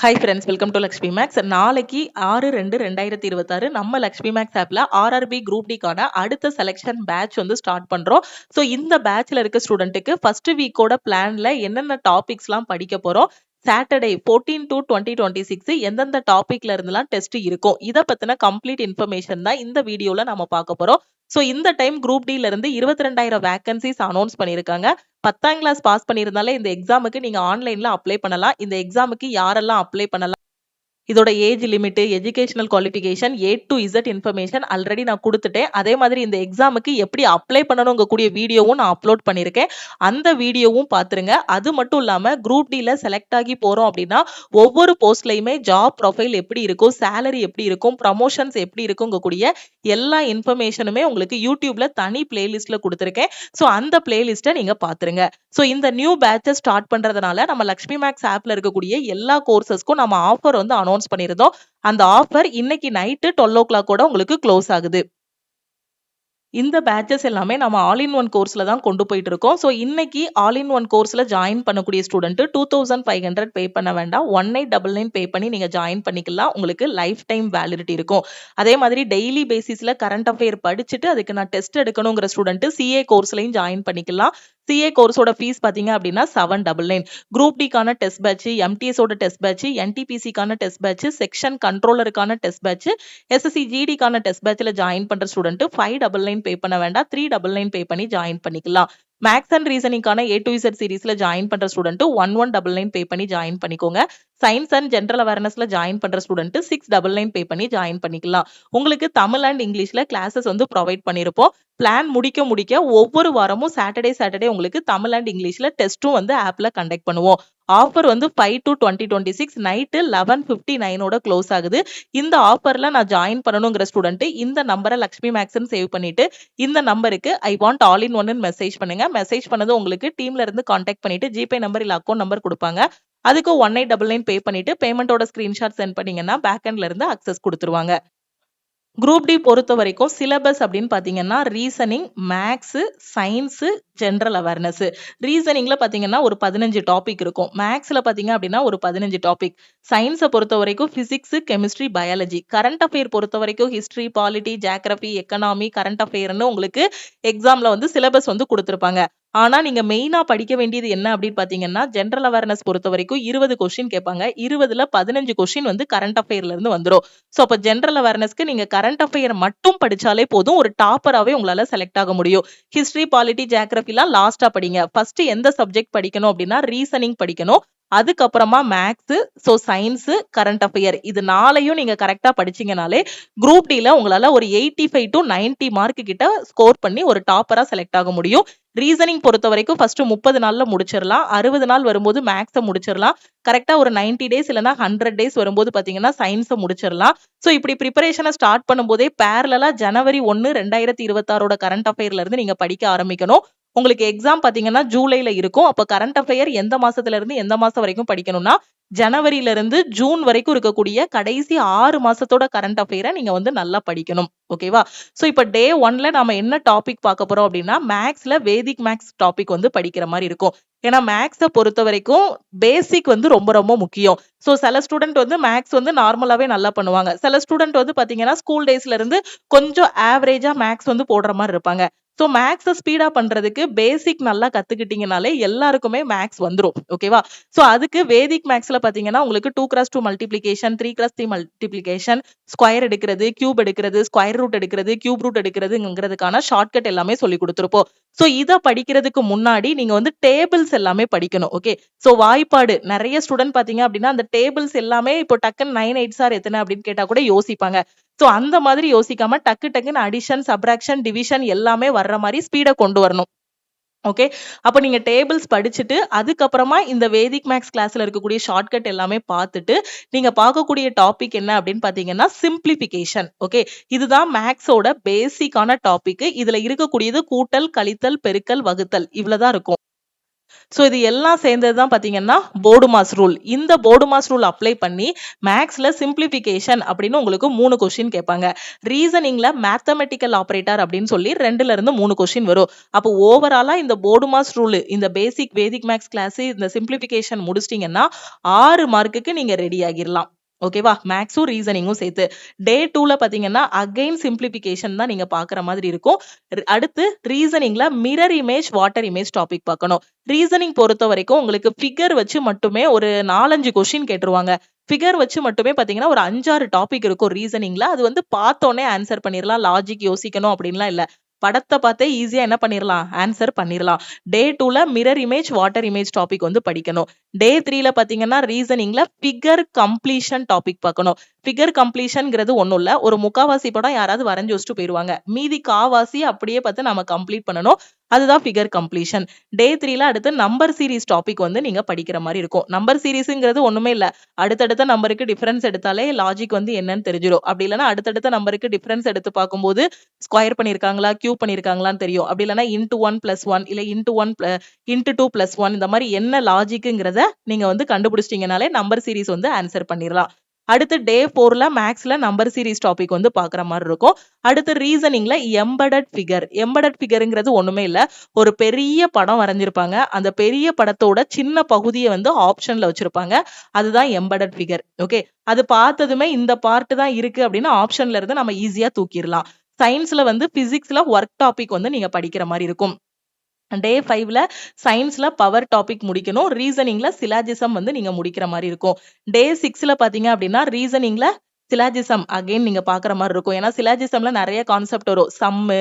Hi friends, welcome to Lakshmi maths. நாளைக்கு 6/2/2026 நம்ம Lakshmi maths ஆப்ல ஆர்ஆர்பி குரூப் டிக்கான அடுத்த செலெக்ஷன் பேட்ச் வந்து ஸ்டார்ட் பண்றோம். ஸோ இந்த பேட்ச்ல இருக்க ஸ்டூடெண்ட்டுக்கு ஃபர்ஸ்ட் வீக்கோட பிளான்ல என்னென்ன டாபிக்ஸ்லாம் படிக்க போறோம், சாட்டர்டே 14 to 2026 எந்தெந்த டாபிக்ல இருந்துலாம் டெஸ்ட் இருக்கும், இதை பத்தின கம்ப்ளீட் இன்ஃபர்மேஷன் தான் இந்த வீடியோல நம்ம பார்க்க போறோம். ஸோ இந்த டைம் குரூப் டில இருந்து 22,000 வேகன்சிஸ் அனௌன்ஸ் பண்ணியிருக்காங்க. 10ஆம் கிளாஸ் பாஸ் பண்ணியிருந்தாலே இந்த எக்ஸாமுக்கு நீங்க ஆன்லைன்ல அப்ளை பண்ணலாம். இந்த எக்ஸாமுக்கு யாரெல்லாம் அப்ளை பண்ணலாம், இதோட age limit, educational qualification, A to Z information already நான் கொடுத்துட்டேன். அதே மாதிரி இந்த எக்ஸாமுக்கு எப்படி அப்ளை பண்ணணுங்க கூடிய வீடியோவும் நான் அப்லோட் பண்ணியிருக்கேன். அந்த வீடியோவும் பார்த்துருங்க. அது மட்டும் இல்லாம குரூப் டில செலக்ட் ஆகி போறோம் அப்படின்னா ஒவ்வொரு போஸ்ட்லயுமே ஜாப் ப்ரொஃபைல் எப்படி இருக்கும், சேலரி எப்படி இருக்கும், ப்ரமோஷன்ஸ் எப்படி இருக்குங்க கூடிய எல்லா இன்ஃபர்மேஷனுமே உங்களுக்கு யூடியூப்ல தனி பிளேலிஸ்ட்ல கொடுத்துருக்கேன். ஸோ அந்த பிளேலிஸ்ட்டை நீங்க பார்த்துருங்க. ஸோ இந்த நியூ பேட்சை ஸ்டார்ட் பண்றதுனால நம்ம லக்ஷ்மி மேக்ஸ் ஆப்ல இருக்கக்கூடிய எல்லா கோர்சஸ்க்கும் நம்ம ஆஃபர் வந்து அனௌன்ஸ் பண்ணிருந்தோம். அந்த ஆஃபர் இன்னைக்கு நைட்டு 12 o'clock உங்களுக்கு க்ளோஸ் ஆகுது. இந்த பேட்சஸ் எல்லாமே நம்ம ஆல் இன் ஒன் கோர்ஸ்ல தான் கொண்டு போயிட்டு இருக்கோம். ஸோ இன்னைக்கு ஆல் இன் ஒன் கோர்ஸ்ல ஜாயின் பண்ணக்கூடிய ஸ்டூடெண்ட் 2500 பே பண்ண வேண்டாம், 1899 பே பண்ணி நீங்க ஜாயின் பண்ணிக்கலாம். உங்களுக்கு லைஃப் டைம் வேலிடிட்டி இருக்கும். அதே மாதிரி டெய்லி பேசிஸ்ல கரண்ட் அஃபேர் படிச்சுட்டு அதுக்கு நான் டெஸ்ட் எடுக்கணுங்கிற ஸ்டூடெண்ட் சிஏ கோர்ஸ்லையும் ஜாயின் பண்ணிக்கலாம். சிஏ கோர்ஸோட ஃபீஸ் பாத்தீங்க அப்படின்னா 799. குரூப் டிக்கான டெஸ்ட் பேட்ச், எம்டிஎஸோட டெஸ்ட் பேட்ச், என்டிபிசிக்கான டெஸ்ட் பேட்ச், செக்ஷன் கண்ட்ரோலருக்கான டெஸ்ட் பேட்ச், எஸ்எஸ்சி ஜிடிக்கான டெஸ்ட் பேட்ச்ல ஜாயின் பண்ற ஸ்டூடெண்ட் 599 பே பண்ண வேண்டாம், 399 பே பண்ணி ஜாயின் பண்ணிக்கலாம். மேக்ஸ் அண்ட் ரீசனிங்கான A to Z சீரீஸ்ல ஜாயின் பண்ற ஸ்டூடெண்ட் 1199 பே பண்ணி ஜாயின் பண்ணிக்கோங்க. சயின்ஸ் அண்ட் ஜெனரல் அவேர்னஸ்ல ஜாயின் பண்ற ஸ்டூடெண்ட் 699 பே பண்ணி ஜாயின் பண்ணிக்கலாம். உங்களுக்கு தமிழ் அண்ட் இங்கிலீஷ்ல கிளாஸஸ் வந்து ப்ரொவைட் பண்ணிருப்போம். பிளான் முடிக்க ஒவ்வொரு வாரமும் சாட்டர்டே உங்களுக்கு தமிழ் அண்ட் இங்கிலீஷ்ல டெஸ்ட்டும் வந்து ஆப்ல கண்டக்ட் பண்ணுவோம். ஆஃபர் வந்து 5 to 2026 நைட்டு 11:59 க்ளோஸ் ஆகுது. இந்த ஆஃபர்ல நான் ஜாயின் பண்ணணுங்கிற ஸ்டூடெண்ட் இந்த நம்பரை லக்ஷ்மி மேக்ஸ்ன்னு சேவ் பண்ணிட்டு இந்த நம்பருக்கு ஐ வாண்ட் ஆல் இன் ஒன்னு மெசேஜ் பண்ணுங்க. மெசேஜ் பண்ணது உங்களுக்கு டீம்ல இருந்து கான்டாக்ட் பண்ணிட்டு ஜிபே நம்பர் இல்ல அக்கௌண்ட் நம்பர் கொடுப்பாங்க. அதுக்கு 1899 பே பண்ணிட்டு பேமெண்டோட ஸ்கிரீன்ஷாட் சென்ட் பண்ணீங்கன்னா பேக்எண்ட்ல இருந்து அக்சஸ் கொடுத்துருவாங்க. குரூப் டி பொறுத்த வரைக்கும் சிலபஸ் அப்படின்னு பாத்தீங்கன்னா reasoning, maths, science, general awareness. ரீசனிங்ல பாத்தீங்கன்னா ஒரு 15 டாபிக் இருக்கும். மேக்ஸ்ல பாத்தீங்க அப்படின்னா ஒரு 15 டாபிக். சயின்ஸை பொறுத்த வரைக்கும் physics, chemistry, biology. Current affair பொறுத்த வரைக்கும் history, polity, geography, economy, current அஃபேர்னு உங்களுக்கு எக்ஸாம்ல வந்து சிலபஸ் வந்து கொடுத்துருப்பாங்க. ஆனா நீங்க மெயினா படிக்க வேண்டியது என்ன அப்படின்னு பாத்தீங்கன்னா ஜெனரல் அவேர்னஸ் பொறுத்த வரைக்கும் 20 கொஸ்டின் கேட்பாங்க. 20ல 15 கொஸ்டின் வந்து கரண்ட் அஃபேர்ல இருந்து வந்துடும். சோ அப்ப ஜெனரல் அவேர்னஸ்க்கு நீங்க கரண்ட் அஃபேர் மட்டும் படிச்சாலே போதும், ஒரு டாப்பராவே உங்களால செலக்ட் ஆக முடியும். ஹிஸ்டரி, பாலிட்டி, ஜியோகிராஃபிலாம் லாஸ்டா படிங்க. ஃபர்ஸ்ட் எந்த சப்ஜெக்ட் படிக்கணும் அப்படின்னா ரீசனிங் படிக்கணும். அதுக்கப்புறமா maths, so science, current affair, இது நாளையும் நீங்க கரெக்டா படிச்சீங்கனாலே குரூப் டில உங்களால ஒரு 85 to 90 மார்க் கிட்ட ஸ்கோர் பண்ணி ஒரு டாப்பரா செலக்ட் ஆக முடியும். ரீசனிங் பொறுத்த வரைக்கும் ஃபர்ஸ்ட் 30 நாள்ல முடிச்சிடலாம். 60 நாள் வரும்போது மேக்ஸை முடிச்சிடலாம். கரெக்டா ஒரு 90 டேஸ் இல்லைன்னா 100 டேஸ் வரும்போது பாத்தீங்கன்னா சயின்ஸை முடிச்சிடலாம். சோ இப்படி ப்ரிப்பரேஷனை ஸ்டார்ட் பண்ணும்போதே பேரலா ஜனவரி 1, 2026 கரண்ட் அஃபேர்ல இருந்து நீங்க படிக்க ஆரம்பிக்கணும். உங்களுக்கு எக்ஸாம் பாத்தீங்கன்னா ஜூலைல இருக்கும். அப்ப கரண்ட் அஃபேர் எந்த மாசத்துல இருந்து எந்த மாசம் வரைக்கும் படிக்கணும்னா ஜனவரியில இருந்து ஜூன் வரைக்கும் இருக்கக்கூடிய கடைசி 6 மாசத்தோட கரண்ட் அஃபேரை நீங்க வந்து நல்லா படிக்கணும். ஓகேவா? சோ இப்ப டே 1ல நாம என்ன டாபிக் பார்க்க போறோம் அப்படின்னா மேக்ஸ்ல வேதிக் மேக்ஸ் டாபிக் வந்து படிக்கிற மாதிரி இருக்கும். ஏன்னா மேக்ஸை பொறுத்த வரைக்கும் பேசிக் வந்து ரொம்ப ரொம்ப முக்கியம். சோ சில ஸ்டூடெண்ட் வந்து மேக்ஸ் வந்து நார்மலாவே நல்லா பண்ணுவாங்க. சில ஸ்டூடெண்ட் வந்து பாத்தீங்கன்னா ஸ்கூல் டேஸ்ல இருந்து கொஞ்சம் ஆவரேஜா மேக்ஸ் வந்து போடுற மாதிரி இருப்பாங்க. சோ மேக்ஸை ஸ்பீடா பண்றதுக்கு பேசிக் நல்லா கத்துக்கிட்டீங்கனாலே எல்லாருக்குமே மேக்ஸ் வந்துரும். ஓகேவா? சோ அதுக்கு வேதிக் மேக்ஸ்ல பாத்தீங்கன்னா உங்களுக்கு 2x2 multiplication, 3x3 multiplication, square எடுக்கிறது, கியூப் எடுக்கிறது, ஸ்கொயர் ரூட் எடுக்கிறது, கியூப் ரூட் எடுக்கிறதுங்கிறதுக்கான ஷார்ட்கட் எல்லாமே சொல்லி கொடுத்துருப்போம். சோ இத படிக்கிறதுக்கு முன்னாடி நீங்க வந்து டேபிள்ஸ் எல்லாமே படிக்கணும். ஓகே? சோ வாய்ப்பாடு நிறைய ஸ்டூடெண்ட் பாத்தீங்க அப்படின்னா அந்த டேபிள்ஸ் எல்லாமே இப்போ டக்குன்னு 9 8 சார் எத்தனை அப்படின்னு கேட்டா கூட யோசிப்பாங்க. சோ அந்த மாதிரி யோசிக்காம டக்குன்னு அடிஷன், சப்ராக்ஷன், டிவிஷன் எல்லாமே வர்ற மாதிரி ஸ்பீட கொண்டு வரணும். ஓகே, அப்ப நீங்க டேபிள்ஸ் படிச்சுட்டு அதுக்கப்புறமா இந்த வேதிக் மேக்ஸ் கிளாஸ்ல இருக்கக்கூடிய ஷார்ட்கட் எல்லாமே பார்த்துட்டு நீங்க பார்க்கக்கூடிய டாபிக் என்ன அப்படின்னு பாத்தீங்கன்னா சிம்பிளிபிகேஷன். ஓகே, இதுதான் மேக்ஸோட பேசிக்கான டாபிக். இதுல இருக்கக்கூடியது கூட்டல், கழித்தல், பெருக்கல், வகுத்தல் இவ்வளவுதான் இருக்கும். ஸோ இது எல்லாம் சேர்ந்தது தான் பார்த்தீங்கன்னா போர்டு மாஸ் ரூல். இந்த போர்டு மாஸ் ரூல் அப்ளை பண்ணி மேக்ஸ்ல சிம்பிளிஃபிகேஷன் அப்படின்னு உங்களுக்கு 3 கொஸ்டின் கேட்பாங்க. ரீசனிங்ல மேத்தமெட்டிக்கல் ஆபரேட்டர் அப்படின்னு சொல்லி 2ல இருந்து 3 கொஸ்டின் வரும். அப்போ ஓவராலா இந்த போர்டு மாஸ் ரூல், இந்த பேசிக் வேதிக் மேக்ஸ் கிளாஸ், இந்த சிம்பிளிஃபிகேஷன் முடிச்சிட்டீங்கன்னா 6 மார்க்குக்கு நீங்க ரெடி ஆகிடலாம். ஓகேவா? மேக்ஸும் ரீசனிங்கும் சேர்த்து. டே 2ல பாத்தீங்கன்னா அகைன் சிம்பிளிஃபிகேஷன் தான் நீங்க பாக்குற மாதிரி இருக்கும். அடுத்து ரீசனிங்ல mirror image, water image topic பார்க்கணும். ரீசனிங் பொறுத்த வரைக்கும் உங்களுக்கு ஃபிகர் வச்சு மட்டுமே ஒரு 4-5 கொஸ்டின் கேட்டுருவாங்க. ஃபிகர் வச்சு மட்டுமே பாத்தீங்கன்னா ஒரு 5-6 டாபிக் இருக்கும் ரீசனிங்ல. அது வந்து பார்த்தோன்னே ஆன்சர் பண்ணிடலாம், லாஜிக் யோசிக்கணும் அப்படின்லாம் இல்ல. படத்தை பார்த்தே ஈஸியா என்ன பண்ணிடலாம், ஆன்சர் பண்ணிடலாம். டே 2ல mirror image, water image topic வந்து படிக்கணும். டே 3ல பாத்தீங்கன்னா ரீசனிங்ல ஃபிகர் கம்ப்ளீஷன் டாபிக் பார்க்கணும். ஃபிகர் கம்ப்ளீஷன்ங்கிறது ஒண்ணும் இல்ல, ஒரு முக்காவாசி படம் யாராவது வரைஞ்சு வச்சுட்டு போயிருவாங்க, மீதி காவாசி அப்படியே பார்த்து நம்ம கம்ப்ளீட் பண்ணணும். அதுதான் ஃபிகர் கம்ப்ளீஷன். டே 3ல அடுத்து நம்பர் சீரிஸ் டாபிக் வந்து நீங்க படிக்கிற மாதிரி இருக்கும். நம்பர் சீரிஸ்ங்கிறது ஒண்ணுமே இல்ல, அடுத்தடுத்த நம்பருக்கு டிஃபரன்ஸ் எடுத்தாலே லாஜிக் வந்து என்னன்னு தெரிஞ்சிடும். அப்படி இல்லைன்னா அடுத்தடுத்த நம்பருக்கு டிஃபரன்ஸ் எடுத்து பார்க்கும்போது ஸ்கொயர் பண்ணிருக்காங்களா, கியூப் பண்ணிருக்காங்களான்னு தெரியும். அப்படி இல்லைன்னா இன்டு 1 + 1 இல்ல இன்டு 1 இன்டு 2 + 1 இந்த மாதிரி என்ன லாஜிக்குங்கிறத நீங்க வந்து கண்டுபிடிச்சிட்டீங்கனாலே நம்பர் சீரிஸ் வந்து ஆன்சர் பண்ணிடலாம். அடுத்து டே 4ல மேக்ஸ்ல நம்பர் சீரிஸ் டாபிக் வந்து பாக்குற மாதிரி இருக்கும். அடுத்து ரீசனிங்ல எம்பெடட் ஃபிகர். எம்பெடட் ஃபிகர்ங்கிறது ஒண்ணுமே இல்ல, ஒரு பெரிய படம் வரைஞ்சிருப்பாங்க, அந்த பெரிய படத்தோட சின்ன பகுதியை வந்து ஆப்ஷன்ல வச்சிருப்பாங்க, அதுதான் எம்பெடட் ஃபிகர். ஓகே, அது பார்த்ததுமே இந்த பார்ட் தான் இருக்கு அப்படின்னு ஆப்ஷன்ல இருந்து நம்ம ஈஸியா தூக்கிடலாம். சயின்ஸ்ல வந்து பிசிக்ஸ்ல ஒர்க் டாபிக் வந்து நீங்க படிக்கிற மாதிரி இருக்கும். டே 5ல சயின்ஸ்ல பவர் டாபிக் முடிக்கணும். ரீசனிங்ல சிலாஜிசம் வந்து நீங்க முடிக்கிற மாதிரி இருக்கும். டே 6ல பாத்தீங்க அப்படின்னா ரீசனிங்ல சிலாஜிசம் அகைன் நீங்க பாக்குற மாதிரி இருக்கும். ஏன்னா சிலாஜிசம்ல நிறைய கான்செப்ட் வரும். சம்மு,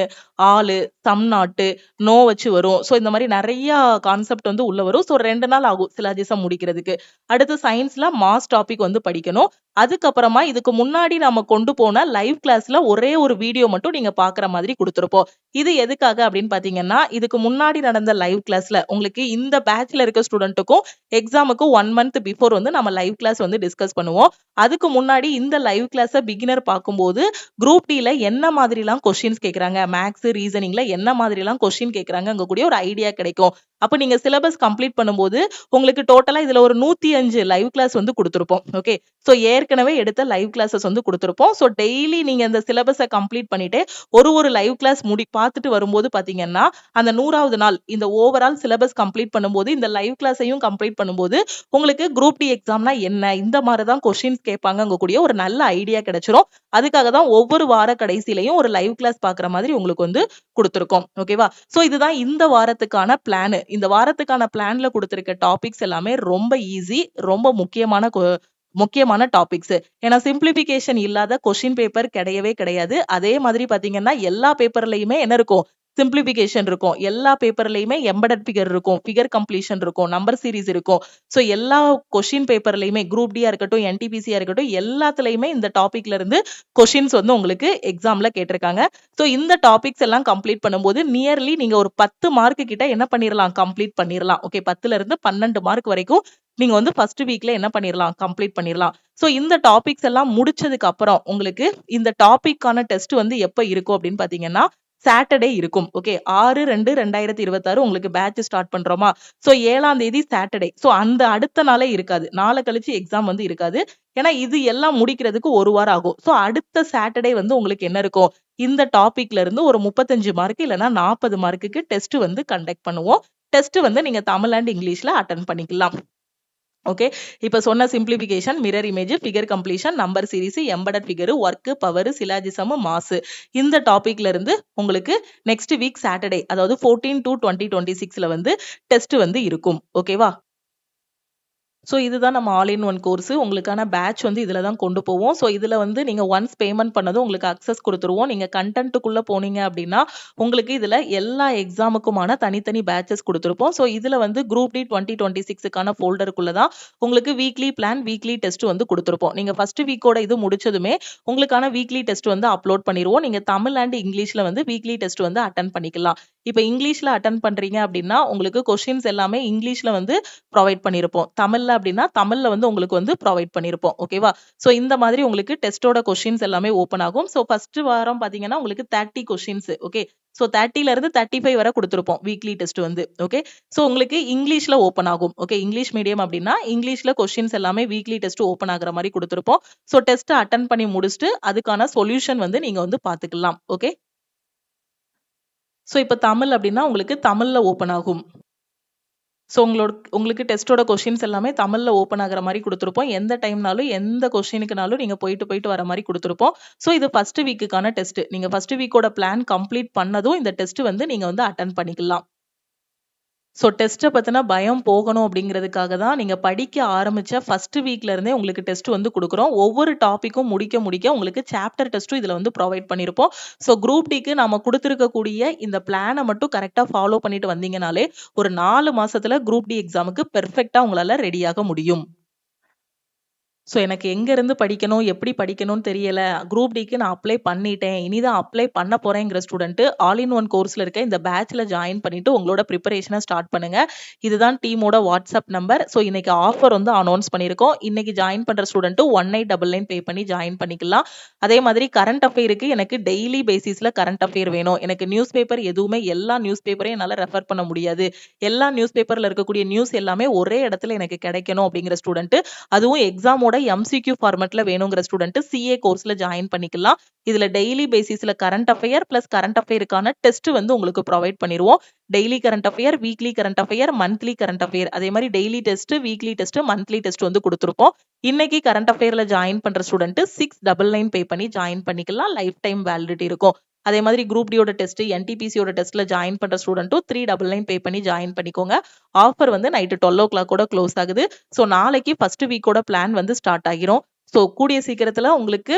ஆளு, சம் நாட்டு, நோ வச்சு வரும். ஸோ இந்த மாதிரி நிறைய கான்செப்ட் வந்து உள்ள வரும். ஸோ 2 நாள் ஆகும் சிலாஜிசம் முடிக்கிறதுக்கு. அடுத்து சயின்ஸ்ல மாஸ் டாபிக் வந்து படிக்கணும். அதுக்கப்புறமா இதுக்கு முன்னாடி நம்ம கொண்டு போன லைவ் கிளாஸ்ல ஒரே ஒரு வீடியோ மட்டும் நீங்க பாக்குற மாதிரி கொடுத்துருப்போம். இது எதுக்காக அப்படின்னு பாத்தீங்கன்னா, இதுக்கு முன்னாடி நடந்த லைவ் கிளாஸ்ல உங்களுக்கு இந்த பேட்ச்ல இருக்க ஸ்டூடெண்ட்டுக்கும் எக்ஸாமுக்கு 1 மந்த் பிஃபோர் வந்து நம்ம லைவ் கிளாஸ் வந்து டிஸ்கஸ் பண்ணுவோம். அதுக்கு முன்னாடி இந்த லைவ் கிளாஸ பிகினர் பார்க்கும்போது குரூப் டில என்ன மாதிரிலாம் கொஸ்டின்ஸ் கேட்கறாங்க, மேக்ஸ் ரீசனிங்ல என்ன மாதிரிலாம் கொஸ்டின் கேட்கறாங்க அங்க கூடிய ஒரு ஐடியா கிடைக்கும். அப்ப நீங்க சிலபஸ் கம்ப்ளீட் பண்ணும்போது உங்களுக்கு டோட்டலா இதுல ஒரு 105 லைவ் கிளாஸ் வந்து கொடுத்திருப்போம். ஓகே, சோ ஏற்கனவே எடுத்த லைவ் கிளாஸஸ் வந்து கொடுத்திருப்போம். சோ டெய்லி நீங்க இந்த சிலபஸை கம்ப்ளீட் பண்ணிட்டு ஒரு லைவ் கிளாஸ் பார்த்துட்டு வரும்போது பாத்தீங்கன்னா அந்த 100வது நாள் இந்த ஓவரால் சிலபஸ் கம்ப்ளீட் பண்ணும்போது இந்த லைவ் கிளாஸையும் கம்ப்ளீட் பண்ணும்போது உங்களுக்கு குரூப் டி எக்ஸாம்னா என்ன, இந்த மாதிரிதான் கொஸ்டின்ஸ் கேட்பாங்க அங்க கூடிய ஒரு நல்ல ஐடியா கிடைச்சிரும். அதுக்காக தான் ஒவ்வொரு வார கடைசியிலையும் ஒரு லைவ் கிளாஸ் பாக்குற மாதிரி உங்களுக்கு வந்து கொடுத்திருக்கோம். ஓகேவா? சோ இதுதான் இந்த வாரத்துக்கான பிளான். இந்த வாரத்துக்கான பிளான்ல கொடுத்திருக்க டாபிக்ஸ் எல்லாமே ரொம்ப ஈஸி, ரொம்ப முக்கியமான டாபிக்ஸ். ஏன்னா சிம்பிளிபிகேஷன் இல்லாத கொஸ்டின் பேப்பர் கிடையவே கிடையாது. அதே மாதிரி பாத்தீங்கன்னா எல்லா பேப்பர்லயுமே என்ன இருக்கும், சிம்பிளிபிகேஷன் இருக்கும். எல்லா பேப்பர்லயுமே எம்பெடட் ஃபிகர் இருக்கும், ஃபிகர் கம்ப்ளீஷன் இருக்கும், நம்பர் சீரிஸ் இருக்கும். சோ எல்லா கொஸ்டின் பேப்பர்லயுமே குரூப் டியா இருக்கட்டும், என்டிபிசியா இருக்கட்டும், எல்லாத்துலயுமே இந்த டாபிக்ல இருந்து கொஸ்டின்ஸ் வந்து உங்களுக்கு எக்ஸாம்ல கேட்டிருக்காங்க. சோ இந்த டாபிக்ஸ் எல்லாம் கம்ப்ளீட் பண்ணும்போது நியர்லி நீங்க ஒரு 10 மார்க் கிட்ட என்ன பண்ணிரலாம், கம்ப்ளீட் பண்ணிரலாம். ஓகே, 10ல இருந்து 12 மார்க் வரைக்கும் நீங்க வந்து ஃபர்ஸ்ட் வீக்ல என்ன பண்ணிரலாம், கம்ப்ளீட் பண்ணிரலாம். சோ இந்த டாபிக்ஸ் எல்லாம் முடிச்சதுக்கு அப்புறம் உங்களுக்கு இந்த டாபிக்கான டெஸ்ட் வந்து எப்ப இருக்கும் அப்படின்னு பாத்தீங்கன்னா சாட்டர்டே இருக்கும். ஓகே, 6/2/2026 உங்களுக்கு பேட்ச் ஸ்டார்ட் பண்றோமா, சோ 7ஆம் தேதி சாட்டர்டே. சோ அந்த அடுத்த நாளே இருக்காது, நாளை கழிச்சு எக்ஸாம் வந்து இருக்காது. ஏன்னா இது எல்லாம் முடிக்கிறதுக்கு 1 வாரம் ஆகும். சோ அடுத்த சாட்டர்டே வந்து உங்களுக்கு என்ன இருக்கும், இந்த டாபிக்ல இருந்து ஒரு 35 மார்க் இல்லைன்னா 40 மார்க்குக்கு டெஸ்ட் வந்து கண்டக்ட் பண்ணுவோம். டெஸ்ட் வந்து நீங்க தமிழ் அண்ட் இங்கிலீஷ்ல அட்டென்ட் பண்ணிக்கலாம். ஓகே, இப்ப சொன்ன simplification, mirror image, figure completion, number series, embedded figure, work, power, syllogism, mass, இந்த டாபிக்ல இருந்து உங்களுக்கு நெக்ஸ்ட் வீக் சாட்டர்டே அதாவது 14/2/2026ல வந்து டெஸ்ட் வந்து இருக்கும். ஓகேவா? ஸோ இதுதான் நம்ம ஆல் இன் ஒன் கோர்ஸ். உங்களுக்கான பேட்ச் வந்து இதில் தான் கொண்டு போவோம். ஸோ இதில் வந்து நீங்கள் ஒன்ஸ் பேமெண்ட் பண்ணதும் உங்களுக்கு அக்சஸ் கொடுத்துருவோம். நீங்கள் கண்டென்ட்டுக்குள்ளே போனீங்க அப்படின்னா உங்களுக்கு இதில் எல்லா எக்ஸாமுக்குமான தனித்தனி பேட்சஸ் கொடுத்துருப்போம். ஸோ இதில் வந்து குரூப் டி 2026க்கான ஃபோல்டருக்குள்ளே தான் உங்களுக்கு வீக்லி பிளான், வீக்லி டெஸ்ட் வந்து கொடுத்துருப்போம். நீங்கள் ஃபர்ஸ்ட் வீக்கோட இது முடிச்சதுமே உங்களுக்கான வீக்லி டெஸ்ட் வந்து அப்லோட் பண்ணிடுவோம். நீங்கள் தமிழ் அண்ட் இங்கிலீஷில் வந்து வீக்லி டெஸ்ட் வந்து அட்டன் பண்ணிக்கலாம். இப்ப இங்கிலீஷ்ல அட்டெண்ட் பண்றீங்க அப்படின்னா உங்களுக்கு கொஸ்டின்ஸ் எல்லாமே இங்கிலீஷ்ல வந்து ப்ரொவைட் பண்ணியிருப்போம். தமிழ்ல அப்படின்னா தமிழ்ல வந்து உங்களுக்கு வந்து ப்ரொவைட் பண்ணியிருப்போம். ஓகேவா? ஸோ இந்த மாதிரி உங்களுக்கு டெஸ்ட்டோட கொஸ்டின்ஸ் எல்லாமே ஓப்பன் ஆகும். ஸோ ஃபர்ஸ்ட் வாரம் பாத்தீங்கன்னா உங்களுக்கு 30 கொஸ்டின்ஸ். ஓகே. ஸோ 30ல இருந்து 35 வரை கொடுத்திருப்போம் வீக்லி டெஸ்ட் வந்து. ஓகே. ஸோ உங்களுக்கு இங்கிலீஷ்ல ஓப்பன் ஆகும். ஓகே. இங்கிலீஷ் மீடியம் அப்படின்னா இங்கிலீஷ்ல கொஸ்டின்ஸ் எல்லாமே வீக்லி டெஸ்ட் ஓப்பன் ஆகுற மாதிரி கொடுத்திருப்போம். ஸோ டெஸ்ட் அட்டெண்ட் பண்ணி முடிச்சுட்டு அதுக்கான சொல்யூஷன் வந்து நீங்க வந்து பாத்துக்கலாம். ஓகே. ஸோ இப்ப தமிழ் அப்படின்னா உங்களுக்கு தமிழ்ல ஓப்பன் ஆகும். ஸோ உங்களுக்கு டெஸ்ட்டோட கொஸ்டின்ஸ் எல்லாமே தமிழ்ல ஓப்பன் ஆகுற மாதிரி கொடுத்திருப்போம். எந்த டைம்னாலும் எந்த கொஸ்டினுக்குனாலும் நீங்க போயிட்டு வர மாதிரி கொடுத்திருப்போம். ஸோ இது ஃபர்ஸ்ட் வீக்குக்கான டெஸ்ட். நீங்க ஃபர்ஸ்ட் வீக்கோட பிளான் கம்ப்ளீட் பண்ணதும் இந்த டெஸ்ட் வந்து நீங்க வந்து அட்டெண்ட் பண்ணிக்கலாம். ஸோ டெஸ்ட்ட பத்தின பயம் போகணும் அப்படிங்கிறதுக்காக தான் நீங்க படிக்க ஆரம்பிச்ச ஃபர்ஸ்ட் வீக்ல இருந்தே உங்களுக்கு டெஸ்ட் வந்து குடுக்குறோம். ஒவ்வொரு டாபிக்கும் முடிக்க உங்களுக்கு சாப்டர் டெஸ்ட்டும் இதுல வந்து ப்ரொவைட் பண்ணியிருப்போம். ஸோ குரூப் டிக்கு நாம குடுத்திருக்கக்கூடிய இந்த பிளான மட்டும் கரெக்ட்டா ஃபாலோ பண்ணிட்டு வந்தீங்கனாலே, ஒரு 4 மாசத்துல குரூப் டி எக்ஸாமுக்கு பெர்ஃபெக்ட்டா உங்களால ரெடியாக முடியும். ஸோ எனக்கு எங்க இருந்து படிக்கணும், எப்படி படிக்கணும்னு தெரியல. குரூப் டிக்கு நான் அப்ளை பண்ணிட்டேன். இனிதான் அப்ளை பண்ண போறேங்கிற ஸ்டூடெண்ட் ஆல் இன் ஒன் கோர்ஸ்ல இருக்க இந்த பேட்ச்ல ஜாயின் பண்ணிட்டு உங்களோட பிரிப்பரேஷன ஸ்டார்ட் பண்ணுங்க. இதுதான் டீமோட வாட்ஸ்அப் நம்பர். ஸோ இன்னைக்கு ஆஃபர் வந்து அனௌன்ஸ் பண்ணியிருக்கோம். இன்னைக்கு ஜாயின் பண்ற ஸ்டூடெண்ட் 1899 பே பண்ணி ஜாயின் பண்ணிக்கலாம். அதே மாதிரி கரண்ட் அஃபேருக்கு எனக்கு டெய்லி பேசிஸ்ல கரண்ட் அஃபேர் வேணும். எனக்கு நியூஸ் பேப்பர் எதுவுமே எல்லா நியூஸ் பேப்பரையும் என்னால ரெஃபர் பண்ண முடியாது. எல்லா நியூஸ் பேப்பர்ல இருக்கக்கூடிய நியூஸ் எல்லாமே ஒரே இடத்துல எனக்கு கிடைக்கணும் அப்படிங்கிற ஸ்டூடெண்ட், அதுவும் எக்ஸாமோட MCQ ஃபார்மட்ல வேணுங்கிற ஸ்டூடெண்ட் CA கோர்ஸ்ல ஜாயின் பண்ணிக்கலாம். இதுல டெய்லி பேசிஸ்ல கரண்ட் அஃபேர் பிளஸ் கரண்ட் அஃபேருக்கான டெஸ்ட் வந்து உங்களுக்கு ப்ரொவைட் பண்ணிருவோம். Daily current affair, weekly current affair, monthly current affair, அதே மாதிரி daily test, weekly test, monthly test வந்து கொடுத்திருப்போம். இன்னைக்கு கரண்ட் அஃபேர்ல ஜாயின் பண்ற ஸ்டூடெண்ட் 699 பே பண்ணி ஜாயின் பண்ணிக்கலாம். லைஃப் டைம் வேலிடிட்டி இருக்கும். அதே மாதிரி குரூப் டியோட டெஸ்ட், NTPCயோட டெஸ்ட்ல ஜாயின் பண்ற ஸ்டூடெண்ட்டும் 399 பே பண்ணி ஜாயின் பண்ணிக்கோங்க. ஆஃபர் வந்து நைட்டு 12 o'clock கூட க்ளோஸ் ஆகுது. ஸோ நாளைக்கு ஃபர்ஸ்ட் வீக்கோட பிளான் வந்து ஸ்டார்ட் ஆகிரும். ஸோ கூடிய சீக்கிரத்துல உங்களுக்கு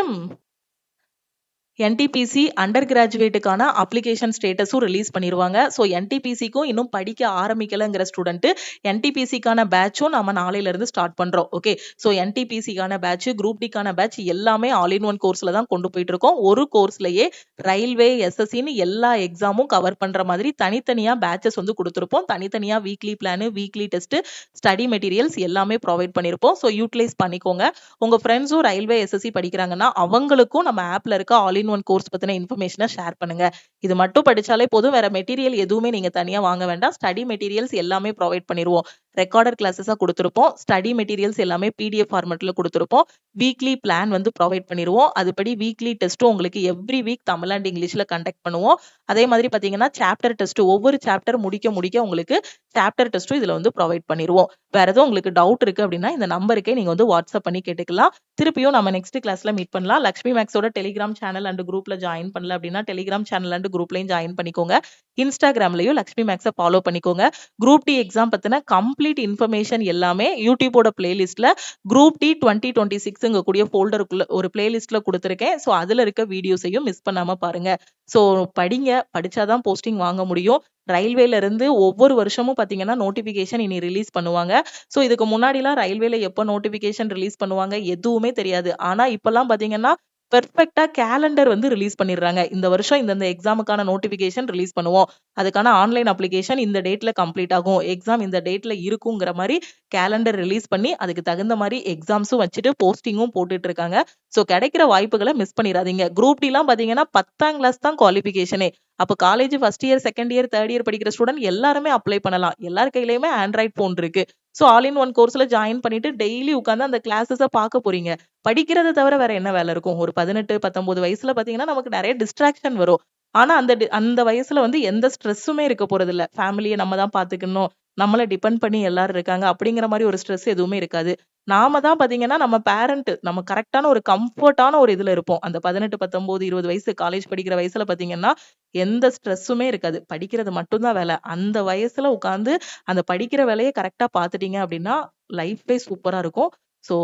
NTPC அண்டர் கிராஜுவேட்டுக்கான அப்ளிகேஷன் ஸ்டேட்டஸும் ரிலீஸ் பண்ணிருவாங்க. ஸோ NTPCக்கும் இன்னும் படிக்க ஆரம்பிக்கலங்கிற ஸ்டூடெண்ட் NTPCக்கான பேட்சும் நம்ம நாளையில இருந்து ஸ்டார்ட் பண்றோம். ஓகே. ஸோ NTPCக்கான பேட்ச், குரூப் டிக்கான பேட்ச் எல்லாமே ஆல் இன் ஒன் கோர்ஸ்ல தான் கொண்டு போயிட்டு இருக்கோம். ஒரு கோர்ஸ்லயே ரயில்வே, SSCன்னு எல்லா எக்ஸாமும் கவர் பண்ற மாதிரி தனித்தனியா பேட்சஸ் வந்து கொடுத்திருப்போம். தனித்தனியா weekly plan, weekly test, study materials எல்லாமே ப்ரொவைட் பண்ணிருப்போம். ஸோ யூட்டிலைஸ் பண்ணிக்கோங்க. உங்க ஃப்ரெண்ட்ஸும் ரயில்வே, SSC படிக்கிறாங்கன்னா அவங்களுக்கும் நம்ம ஆப்ல இருக்க ஆல் இன் ஒன் கோர்ஸ் பத்தின இன்ஃபர்மேஷனை ஷேர் பண்ணுங்க. இது மட்டும் படிச்சாலே போதும். வேற மெட்டீரியல் எதுவுமே நீங்க தனியா வாங்க வேண்டாம். ஸ்டடி மெட்டீரியல்ஸ் எல்லாமே ப்ரொவைட் பண்ணிருவோம். ரெக்கார்டர் கிளாஸஸா கொடுத்திருப்போம். ஸ்டடி மெட்டீரியல்ஸ் எல்லாமே PDF ஃபார்மட்ல கொடுத்திருப்போம். வீக்லி பிளான் வந்து ப்ரொவைட் பண்ணிருவோம். அதுபடி வீக்லி டெஸ்ட்டும் உங்களுக்கு எவ்ரி வீக் தமிழ் அண்ட் இங்கிலீஷ்ல கண்டக்ட் பண்ணுவோம். அதே மாதிரி பாத்தீங்கன்னா சாப்டர் டெஸ்ட், ஒவ்வொரு சாப்டர் முடிக்க உங்களுக்கு சாப்டர் டெஸ்ட்டும் இதுல வந்து ப்ரொவைட் பண்ணிருவோம். வேற எதுவும் உங்களுக்கு டவுட் இருக்கு அப்படின்னா இந்த நம்பருக்கே நீங்க வந்து வாட்ஸ்அப் பண்ணி கேட்டுக்கலாம். திருப்பியும் நம்ம நெக்ஸ்ட் கிளாஸ்ல மீட் பண்ணலாம். லக்ஷ்மி மேக்ஸோட டெலிகிராம் சேனல் அண்ட் குரூப்ல ஜாயின் பண்ணல அப்படின்னா டெலிகிராம் சேனல் அண்ட் குரூப்லயும் ஜாயின் பண்ணிக்கோங்க. இன்ஸ்டாகிராம்லயும் லக்ஷ்மி மேக்ஸை ஃபாலோ பண்ணிக்கோங்க. குரூப் டி எக்ஸாம் பத்தின கம்ப்ளீட் இன்ஃபர்மேஷன் எல்லாமே யூடியூபோட பிளேலிஸ்ட்ல குரூப் டி 2026 கூடிய ஃபோல்டருக்குள்ள ஒரு பிளேலிஸ்ட்ல கொடுத்திருக்கேன். ஸோ அதுல இருக்க வீடியோஸையும் மிஸ் பண்ணாம பாருங்க. ஸோ படிங்க, படிச்சாதான் போஸ்டிங் வாங்க முடியும். ரயில்வேல இருந்து ஒவ்வொரு வருஷமும் பாத்தீங்கன்னா நோட்டிபிகேஷன் இனி ரிலீஸ் பண்ணுவாங்க. சோ இதுக்கு முன்னாடிலாம் ரயில்வேல எப்ப நோட்டிபிகேஷன் ரிலீஸ் பண்ணுவாங்க எதுவுமே தெரியாது. ஆனா இப்பெல்லாம் பாத்தீங்கன்னா பெர்ஃபெக்ட்டா கேலண்டர் வந்து ரிலீஸ் பண்ணிடுறாங்க. இந்த வருஷம் இந்த எக்ஸாமுக்கான நோட்டிபிகேஷன் ரிலீஸ் பண்ணுவோம். அதுக்கான ஆன்லைன் அப்ளிகேஷன் இந்த டேட்ல கம்ப்ளீட் ஆகும். எக்ஸாம் இந்த டேட்ல இருக்குங்கிற மாதிரி கேலண்டர் ரிலீஸ் பண்ணி அதுக்கு தகுந்த மாதிரி எக்ஸாம்ஸும் வச்சுட்டு போஸ்டிங்கும் போட்டுட்டு இருக்காங்க. சோ கிடைக்கிற வாய்ப்புகளை மிஸ் பண்ணிடாதீங்க. குரூப் டி எல்லாம் பாத்தீங்கன்னா 10ஆம் கிளாஸ் தான் குவாலிஃபிகேஷனே. அப்ப college first year, second year, third year படிக்கிற ஸ்டூடெண்ட் எல்லாருமே அப்ளை பண்ணலாம். எல்லார் கையிலயுமே ஆண்ட்ராய்ட் போன் இருக்கு. சோ ஆல் இன் ஒன் கோர்ஸ்ல ஜாயின் பண்ணிட்டு டெய்லி உட்கார்ந்து அந்த கிளாஸஸ பார்க்க போறீங்க. படிக்கிறத தவிர வேற என்ன வேலை இருக்கும்? ஒரு 18, 19 வயசுல பாத்தீங்கன்னா நமக்கு நிறைய டிஸ்ட்ராக்ஷன் வரும். ஆனா அந்த வயசுல வந்து எந்த ஸ்ட்ரெஸ்ஸுமே இருக்க போறது இல்ல. ஃபேமிலியை நம்ம தான் பாத்துக்கணும், நம்மள டிபெண்ட் பண்ணி எல்லாரும் இருக்காங்க அப்படிங்கிற மாதிரி ஒரு ஸ்ட்ரெஸ் எதுவுமே இருக்காது. நாம தான் பாத்தீங்கன்னா நம்ம பேரண்ட் நம்ம கரெக்டான ஒரு கம்ஃபர்டான ஒரு இதுல இருப்போம். அந்த 18, 19, 20 வயசு காலேஜ் படிக்கிற வயசுல பாத்தீங்கன்னா எந்த ஸ்ட்ரெஸ்ஸுமே இருக்காது. படிக்கிறது மட்டும்தான் வேலை. அந்த வயசுல உட்கார்ந்து அந்த படிக்கிற வேலையை கரெக்டா பாத்துட்டீங்க அப்படின்னா லைஃபே சூப்பரா இருக்கும். சோ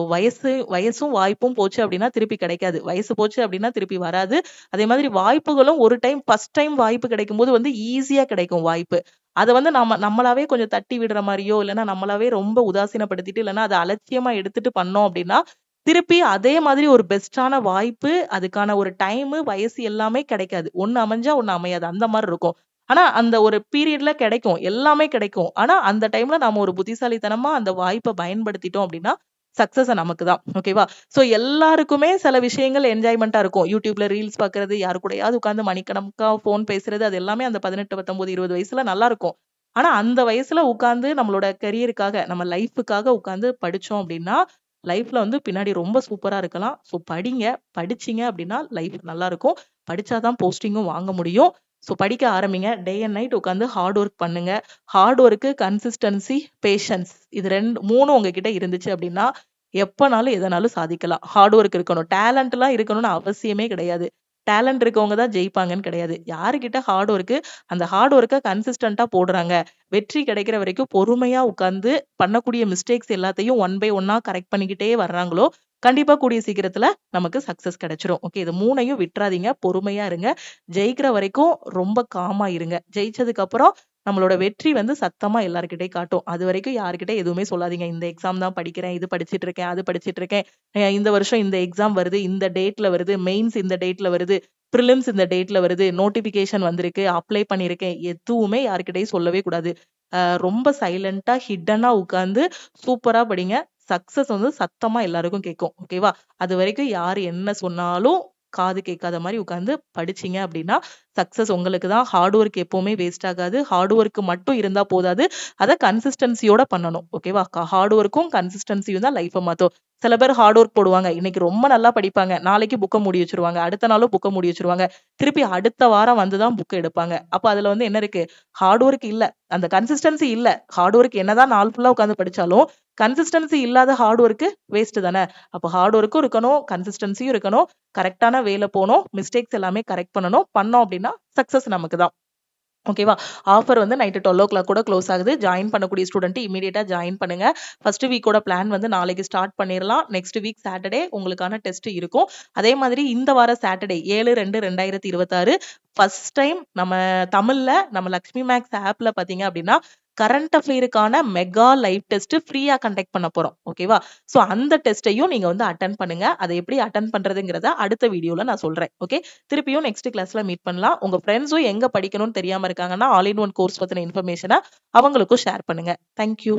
வயசும் வாய்ப்பும் போச்சு அப்படின்னா திருப்பி கிடைக்காது. வயசு போச்சு அப்படின்னா திருப்பி வராது. அதே மாதிரி வாய்ப்புகளும் ஒரு டைம் ஃபர்ஸ்ட் டைம் வாய்ப்பு கிடைக்கும் போது வந்து ஈஸியா கிடைக்கும் வாய்ப்பு. அத வந்து நம்மளாவே கொஞ்சம் தட்டி விடுற மாதிரியோ இல்லைன்னா நம்மளாவே ரொம்ப உதாசீனப்படுத்திட்டு இல்லைன்னா அதை அலட்சியமா எடுத்துட்டு பண்ணோம் அப்படின்னா திருப்பி அதே மாதிரி ஒரு பெஸ்டான வாய்ப்பு, அதுக்கான ஒரு டைம், வயசு எல்லாமே கிடைக்காது. ஒண்ணு அமைஞ்சா ஒண்ணு அமையாது. அந்த மாதிரி இருக்கும். ஆனா அந்த ஒரு பீரியட்ல கிடைக்கும். எல்லாமே கிடைக்கும். ஆனா அந்த டைம்ல நாம ஒரு புத்திசாலித்தனமா அந்த வாய்ப்ப பயன்படுத்திட்டோம் அப்படின்னா, சக்சஸ் நமக்கு தான். ஓகேவா? சோ எல்லாருக்குமே சில விஷயங்கள் என்ஜாய்மென்ட்டா இருக்கும். YouTubeல ரீல்ஸ் பார்க்கறது, யாரு கூடயாவது உட்கார்ந்து மணிக்கணக்கா ஃபோன் பேசுறது, அது எல்லாமே அந்த 18, 19, 20 வயசுல நல்லா இருக்கும். ஆனா அந்த வயசுல உட்கார்ந்து நம்மளோட கரியருக்காக, நம்ம லைஃப்க்காக உட்கார்ந்து படிச்சோம் அப்படின்னா, லைஃப்ல வந்து பின்னாடி ரொம்ப சூப்பரா இருக்கலாம். சோ படிங்க. படிச்சீங்க அப்படின்னா லைஃப் நல்லா இருக்கும். படிச்சா தான் போஸ்டிங்கும் வாங்க முடியும். சோ படிக்க ஆரம்பிங்க. டே அண்ட் நைட் உட்கார்ந்து ஹார்ட் ஒர்க் பண்ணுங்க. ஹார்ட் ஒர்க், கன்சிஸ்டன்சி, பேஷன்ஸ் இது 3 உங்ககிட்ட இருந்துச்சு அப்படின்னா, எப்பனாலும் எதனாலும் சாதிக்கலாம். ஹார்ட் ஒர்க் இருக்கணும். டேலண்ட்லாம் இருக்கணும்னு அவசியமே கிடையாது. டேலண்ட் இருக்கவங்க தான் ஜெயிப்பாங்கன்னு கிடையாது. யாருகிட்ட ஹார்ட் ஒர்க் அந்த ஹார்ட் ஒர்க்க கன்சிஸ்டன்ட்டா போடுறாங்க. வெற்றி கிடைக்கிற வரைக்கும் பொறுமையா உட்கார்ந்து பண்ணக்கூடிய மிஸ்டேக்ஸ் எல்லாத்தையும் ஒன் பை ஒன்னா கரெக்ட் பண்ணிக்கிட்டே வர்றாங்களோ, கண்டிப்பா கூடிய சீக்கிரத்துல நமக்கு சக்சஸ் கிடைச்சிரும். ஓகே. இது 3யும் விட்றாதீங்க. பொறுமையா இருங்க. ஜெயிக்கிற வரைக்கும் ரொம்ப காமா இருங்க. ஜெயிச்சதுக்கு அப்புறம் நம்மளோட வெற்றி வந்து சத்தமா எல்லார்கிட்டயும் காட்டும். அதுவரைக்கும் யார்கிட்டயும் எதுவுமே சொல்லாதீங்க. இந்த எக்ஸாம் தான் படிக்கிறேன். இது படிச்சுட்டு இருக்கேன். அது படிச்சுட்டு இருக்கேன். இந்த வருஷம் இந்த எக்ஸாம் வருது. இந்த டேட்ல வருது. மெயின்ஸ் இந்த டேட்ல வருது. பிரிலிம்ஸ் இந்த டேட்ல வருது. நோட்டிஃபிகேஷன் வந்திருக்கு. அப்ளை பண்ணியிருக்கேன். எதுவுமே யார்கிட்டயும் சொல்லவே கூடாது. ரொம்ப சைலன்ட்டா, ஹிட்டனா உட்கார்ந்து சூப்பரா படிங்க. சக்சஸ் வந்து சத்தமா எல்லாருக்கும் கேட்கும். ஓகேவா? அதுவரைக்கும் யாரு என்ன சொன்னாலும் காது கேட்காத மாரி உட்கார்ந்து படிச்சீங்க அப்படின்னா, சக்சஸ் உங்களுக்கு தான். ஹார்ட் ஒர்க் எப்பவுமே வேஸ்ட் ஆகாது. ஹார்ட் ஒர்க் மட்டும் இருந்தா போதாது. அத கன்சிஸ்டன்சியோட பண்ணணும். ஓகேவா? ஹார்ட் ஒர்க்கும், கன்சிஸ்டன்சியும் தான் லைஃப்ப மாத்தும். சில பேர் ஹார்ட் ஒர்க் போடுவாங்க. இன்னைக்கு ரொம்ப நல்லா படிப்பாங்க. நாளைக்கு புக்க மூடி வச்சுருவாங்க. அடுத்த நாளும் புக்க மூடி வச்சுருவாங்க. திருப்பி அடுத்த வாரம் வந்து தான் புக் எடுப்பாங்க. அப்ப அதுல வந்து என்ன இருக்கு? ஹார்ட் ஒர்க் இல்ல. அந்த கன்சிஸ்டன்சி இல்ல. ஹார்ட் ஒர்க் என்னதான் நாள் ஃபுல்லா உட்கார்ந்து படிச்சாலும், கன்சிஸ்டன்சி இல்லாத ஹார்ட் ஒர்க் வேஸ்ட் தானே. அப்ப ஹார்ட் ஒர்க்கும் இருக்கணும், கன்சிஸ்டன்சியும் இருக்கணும். கரெக்ட்டான வேல போணும். மிஸ்டேக்ஸ் எல்லாமே கரெக்ட் பண்ணணும். பண்ணோம் அப்படின்னா, சக்சஸ் நமக்கு தான். ஓகேவா? ஆஃபர் வந்து நைட் 12:00 கூட க்ளோஸ் ஆகுது. ஜாயின் பண்ணக்கூடிய ஸ்டூடண்ட் இமிடியேட்டா ஜாயின் பண்ணுங்க. ஃபர்ஸ்ட் வீக்கோட பிளான் வந்து நாளைக்கு ஸ்டார்ட் பண்ணிரலாம். நெக்ஸ்ட் வீக் சாட்டர்டே உங்களுக்கான டெஸ்ட் இருக்கும். அதே மாதிரி இந்த வார சாட்டர்டே 7/2/2026 ஃபர்ஸ்ட் டைம் நம்ம தமிழ்ல நம்ம லக்ஷ்மி மேக்ஸ் ஆப்ல பார்த்தீங்க அப்படின்னா, கரண்ட் அஃபேருக்கான மெகா லைவ் டெஸ்ட் ஃப்ரீயா கண்டக்ட் பண்ண போறோம். ஓகேவா? சோ அந்த டெஸ்ட்டையும் நீங்க வந்து அட்டெண்ட் பண்ணுங்க. அத எப்படி அட்டெண்ட் பண்றதுங்கிறத அடுத்த வீடியோல நான் சொல்றேன். ஓகே. திருப்பியும் நெக்ஸ்ட் கிளாஸ்ல மீட் பண்ணலாம். உங்க ஃப்ரெண்ட்ஸும் எங்க படிக்கணும்னு தெரியாம இருக்காங்கன்னா, ஆல் இன் ஒன் கோர்ஸ் பத்தின இன்ஃபர்மேஷன அவங்களுக்கும் ஷேர் பண்ணுங்க. Thank you.